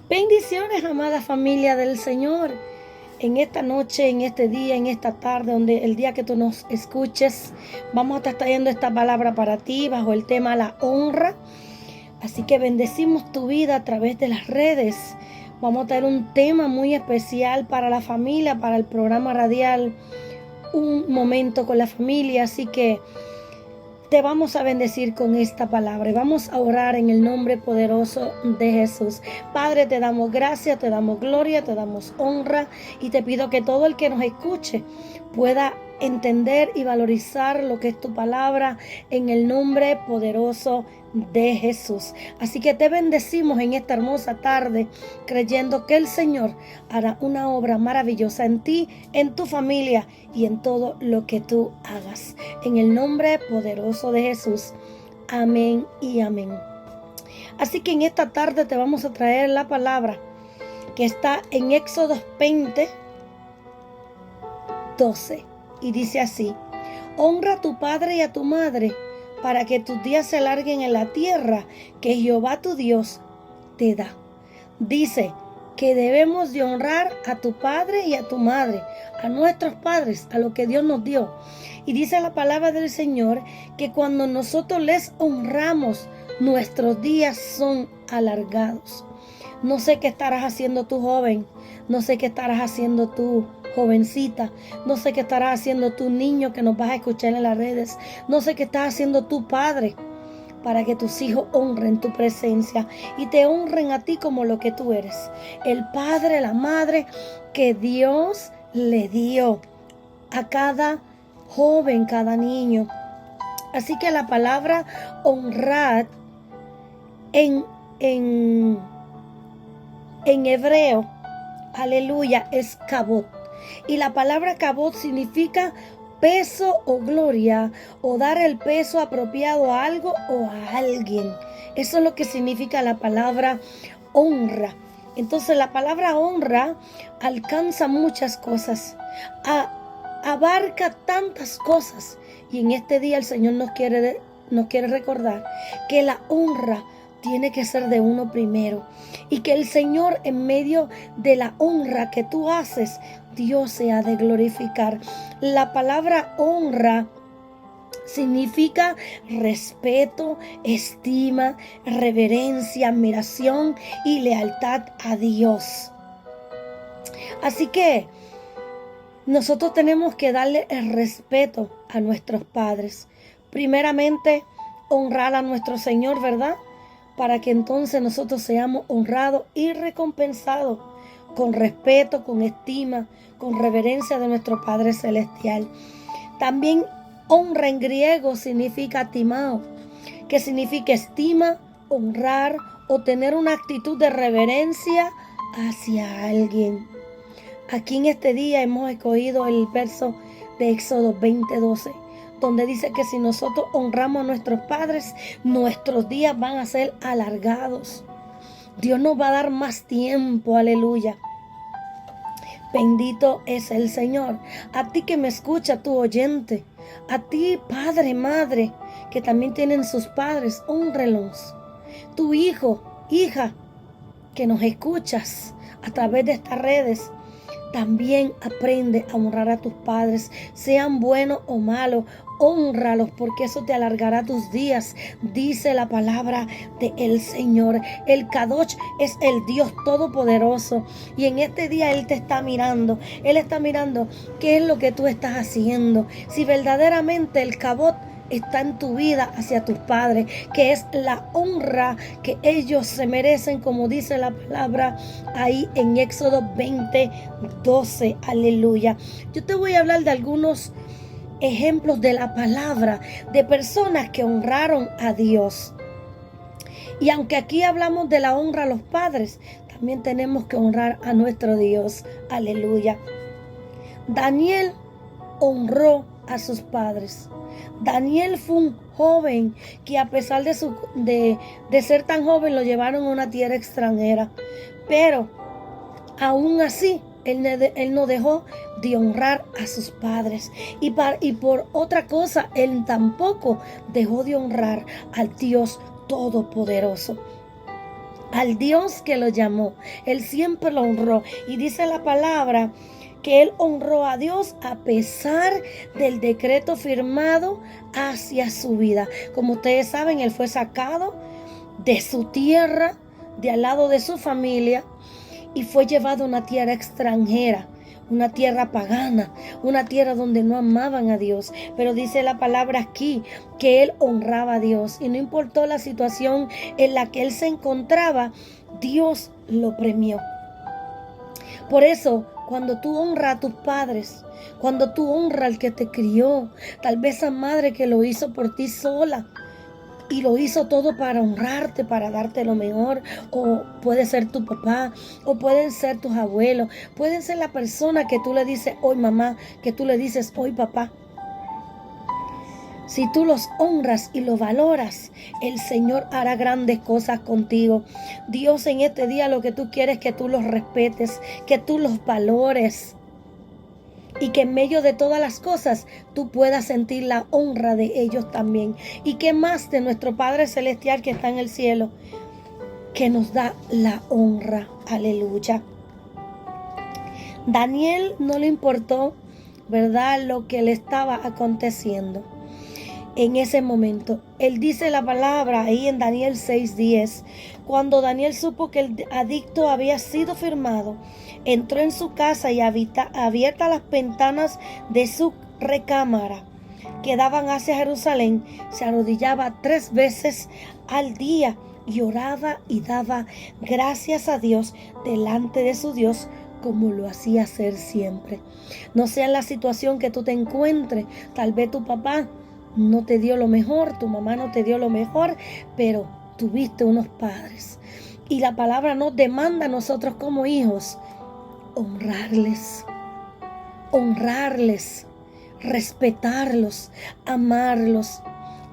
Bendiciones, amada familia del Señor. En esta noche, en este día, en esta tarde, donde el día que tú nos escuches, vamos a estar trayendo esta palabra para ti bajo el tema la honra. Así que bendecimos tu vida a través de las redes. Vamos a tener un tema muy especial para la familia, para el programa radial, un momento con la familia. Así que te vamos a bendecir con esta palabra y vamos a orar en el nombre poderoso de Jesús. Padre, te damos gracias, te damos gloria, te damos honra y te pido que todo el que nos escuche pueda entender y valorizar lo que es tu palabra en el nombre poderoso de Jesús. Así que te bendecimos en esta hermosa tarde, creyendo que el Señor hará una obra maravillosa en ti, en tu familia y en todo lo que tú hagas. En el nombre poderoso de Jesús. Amén y amén. Así que en esta tarde te vamos a traer la palabra que está en Éxodo 20, 12. Y dice así: honra a tu padre y a tu madre, para que tus días se alarguen en la tierra que Jehová tu Dios te da. Dice que debemos de honrar a tu padre y a tu madre, a nuestros padres, a lo que Dios nos dio. Y dice la palabra del Señor que cuando nosotros les honramos, nuestros días son alargados. No sé qué estarás haciendo tú, joven. No sé qué estarás haciendo tú, jovencita. No sé qué estarás haciendo tú, niño, que nos vas a escuchar en las redes. No sé qué estás haciendo tú, padre, para que tus hijos honren tu presencia y te honren a ti como lo que tú eres. El padre, la madre que Dios le dio a cada joven, cada niño. Así que la palabra honrar en hebreo, aleluya, es kabod. Y la palabra kabod significa peso o gloria, o dar el peso apropiado a algo o a alguien. Eso es lo que significa la palabra honra. Entonces la palabra honra alcanza muchas cosas, abarca tantas cosas. Y en este día el Señor nos quiere recordar que la honra tiene que ser de uno primero, y que el Señor, en medio de la honra que tú haces, Dios se ha de glorificar. La palabra honra significa respeto, estima, reverencia, admiración y lealtad a Dios. Así que nosotros tenemos que darle el respeto a nuestros padres. Primeramente, honrar a nuestro Señor, ¿verdad? Para que entonces nosotros seamos honrados y recompensados con respeto, con estima, con reverencia de nuestro Padre Celestial. También honra en griego significa timao, que significa estima, honrar o tener una actitud de reverencia hacia alguien. Aquí en este día hemos escogido el verso de Éxodo 20:12, donde dice que si nosotros honramos a nuestros padres, nuestros días van a ser alargados. Dios nos va a dar más tiempo, aleluya. Bendito es el Señor. A ti que me escucha, tu oyente, a ti, padre, madre, que también tienen sus padres, honrenlos. Tu hijo, hija, que nos escuchas a través de estas redes, también aprende a honrar a tus padres, sean buenos o malos, hónralos, porque eso te alargará tus días. Dice la palabra del Señor. El Kadosh es el Dios Todopoderoso, y en este día Él te está mirando. Él está mirando qué es lo que tú estás haciendo. Si verdaderamente el Kabod está en tu vida hacia tus padres, que es la honra que ellos se merecen, como dice la palabra ahí en Éxodo 20:12, aleluya. Yo te voy a hablar de algunos ejemplos de la palabra de personas que honraron a Dios. Y aunque aquí hablamos de la honra a los padres, también tenemos que honrar a nuestro Dios, aleluya. Daniel honró a sus padres. Daniel fue un joven que, a pesar de ser tan joven, lo llevaron a una tierra extranjera. Pero aún así, él no dejó de honrar a sus padres. Y por otra cosa, él tampoco dejó de honrar al Dios Todopoderoso. al Dios que lo llamó. Él siempre lo honró. Y dice la palabra que él honró a Dios a pesar del decreto firmado hacia su vida. Como ustedes saben, él fue sacado de su tierra, de al lado de su familia, y fue llevado a una tierra extranjera, una tierra pagana, una tierra donde no amaban a Dios. Pero dice la palabra aquí que él honraba a Dios, y no importó la situación en la que él se encontraba, Dios lo premió. Por eso, cuando tú honras a tus padres, cuando tú honras al que te crió, tal vez esa madre que lo hizo por ti sola, y lo hizo todo para honrarte, para darte lo mejor, o puede ser tu papá, o pueden ser tus abuelos, pueden ser la persona que tú le dices hoy mamá, que tú le dices hoy papá. Si tú los honras y los valoras, el Señor hará grandes cosas contigo. Dios en este día lo que tú quieres es que tú los respetes, que tú los valores, y que en medio de todas las cosas tú puedas sentir la honra de ellos también. Y que más de nuestro Padre Celestial que está en el cielo, que nos da la honra. Aleluya. Daniel no le importó, ¿verdad?, lo que le estaba aconteciendo en ese momento. Él dice la palabra ahí en Daniel 6:10. Cuando Daniel supo que el edicto había sido firmado, entró en su casa y abiertas las ventanas de su recámara que daban hacia Jerusalén, se arrodillaba 3 veces al día y oraba y daba gracias a Dios delante de su Dios, como lo hacía hacer siempre. No sea en la situación que tú te encuentres, tal vez tu papá no te dio lo mejor, tu mamá no te dio lo mejor, pero tuviste unos padres. Y la palabra nos demanda a nosotros como hijos honrarles, respetarlos, amarlos.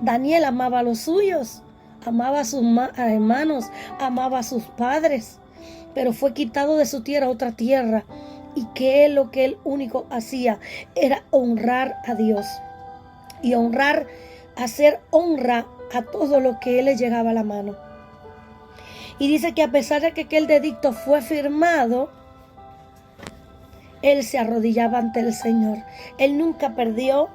Daniel amaba a los suyos, amaba a sus hermanos, amaba a sus padres, pero fue quitado de su tierra a otra tierra. Y que lo que él único hacía era honrar a Dios. Y honrar, hacer honra a todo lo que él le llegaba a la mano. Y dice que a pesar de que aquel edicto fue firmado, él se arrodillaba ante el Señor. Él nunca perdió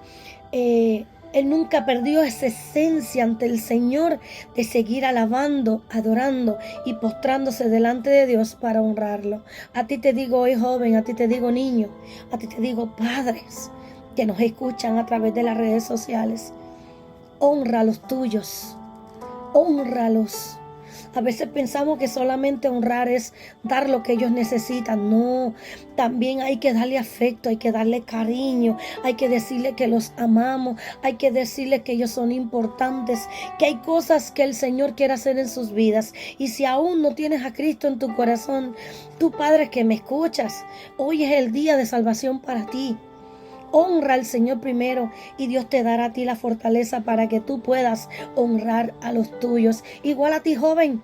esa esencia ante el Señor de seguir alabando, adorando y postrándose delante de Dios para honrarlo. A ti te digo hoy, joven, a ti te digo, niño, a ti te digo, padres que nos escuchan a través de las redes sociales. Honra a los tuyos, honralos. A veces pensamos que solamente honrar es dar lo que ellos necesitan. No, también hay que darle afecto, hay que darle cariño, hay que decirle que los amamos, hay que decirle que ellos son importantes, que hay cosas que el Señor quiere hacer en sus vidas. Y si aún no tienes a Cristo en tu corazón, tú padre que me escuchas, hoy es el día de salvación para ti. Honra al Señor primero y Dios te dará a ti la fortaleza para que tú puedas honrar a los tuyos. Igual a ti, joven,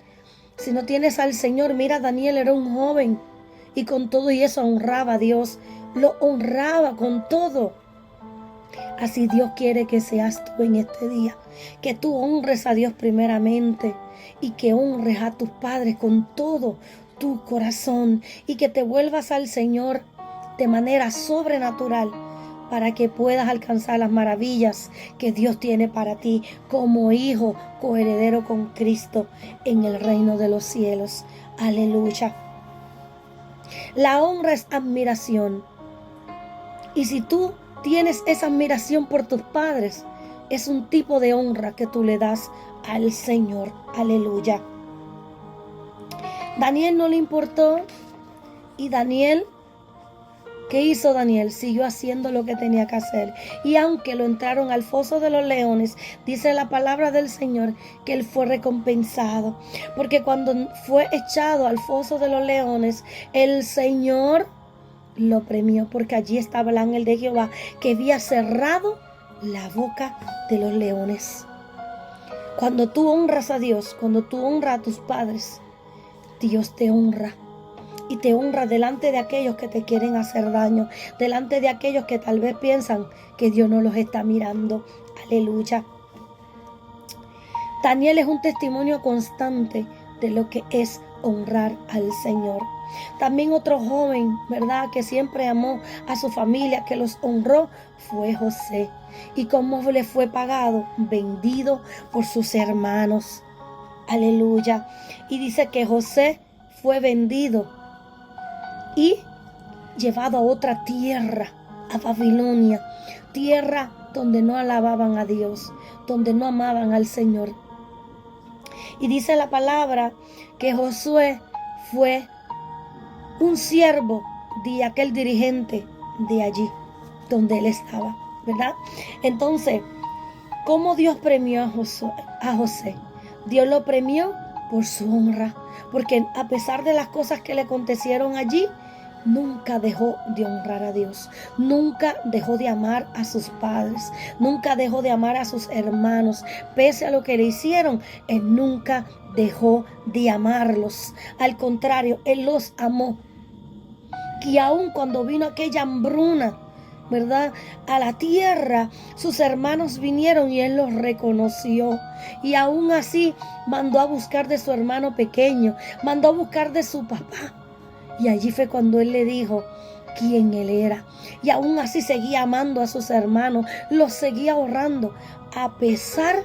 si no tienes al Señor, mira, Daniel era un joven y con todo y eso honraba a Dios, lo honraba con todo. Así Dios quiere que seas tú en este día, que tú honres a Dios primeramente y que honres a tus padres con todo tu corazón y que te vuelvas al Señor de manera sobrenatural, para que puedas alcanzar las maravillas que Dios tiene para ti como hijo coheredero con Cristo en el reino de los cielos. Aleluya. La honra es admiración. Y si tú tienes esa admiración por tus padres, es un tipo de honra que tú le das al Señor. Aleluya. Daniel no le importó, y ¿qué hizo Daniel? Siguió haciendo lo que tenía que hacer. Y aunque lo entraron al foso de los leones, dice la palabra del Señor que él fue recompensado. Porque cuando fue echado al foso de los leones, el Señor lo premió, porque allí estaba el ángel de Jehová que había cerrado la boca de los leones. Cuando tú honras a Dios, cuando tú honras a tus padres, Dios te honra. Y te honra delante de aquellos que te quieren hacer daño, delante de aquellos que tal vez piensan que Dios no los está mirando. Aleluya. Daniel es un testimonio constante de lo que es honrar al Señor. También otro joven, ¿verdad?, que siempre amó a su familia, que los honró, fue José. ¿Y cómo le fue pagado? Vendido por sus hermanos. Aleluya. Y dice que José fue vendido y llevado a otra tierra, a Babilonia, tierra donde no alababan a Dios, donde no amaban al Señor. Y dice la palabra que Josué fue un siervo de aquel dirigente de allí, donde él estaba, ¿verdad? Entonces, ¿cómo Dios premió a José? Dios lo premió por su honra, porque a pesar de las cosas que le acontecieron allí, nunca dejó de honrar a Dios, nunca dejó de amar a sus padres, nunca dejó de amar a sus hermanos. Pese a lo que le hicieron, él nunca dejó de amarlos. Al contrario, él los amó. Y aun cuando vino aquella hambruna, ¿verdad?, a la tierra, sus hermanos vinieron y él los reconoció. Y aún así mandó a buscar de su hermano pequeño, mandó a buscar de su papá. Y allí fue cuando él le dijo quién él era. Y aún así seguía amando a sus hermanos, los seguía honrando a pesar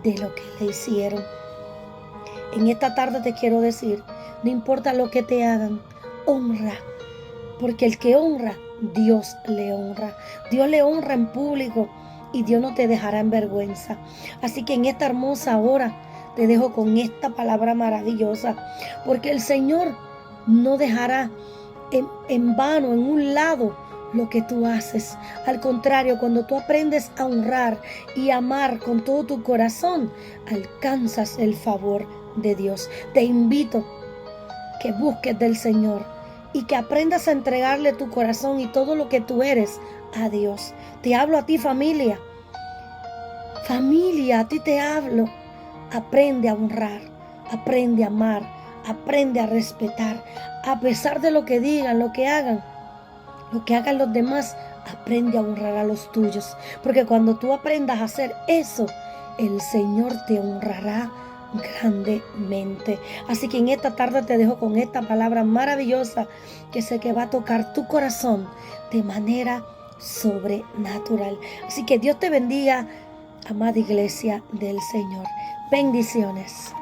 de lo que le hicieron. En esta tarde te quiero decir, no importa lo que te hagan, honra. Porque el que honra, Dios le honra. Dios le honra en público y Dios no te dejará en vergüenza. Así que en esta hermosa hora te dejo con esta palabra maravillosa. Porque el Señor no dejará en vano, en un lado, lo que tú haces. Al contrario, cuando tú aprendes a honrar y amar con todo tu corazón, alcanzas el favor de Dios. Te invito que busques del Señor y que aprendas a entregarle tu corazón y todo lo que tú eres a Dios. Te hablo a ti, familia. Familia, a ti te hablo. Aprende a honrar, aprende a amar, aprende a respetar. A pesar de lo que digan, lo que hagan los demás, aprende a honrar a los tuyos. Porque cuando tú aprendas a hacer eso, el Señor te honrará grandemente. Así que en esta tarde te dejo con esta palabra maravillosa que sé que va a tocar tu corazón de manera sobrenatural. Así que Dios te bendiga, amada iglesia del Señor. Bendiciones.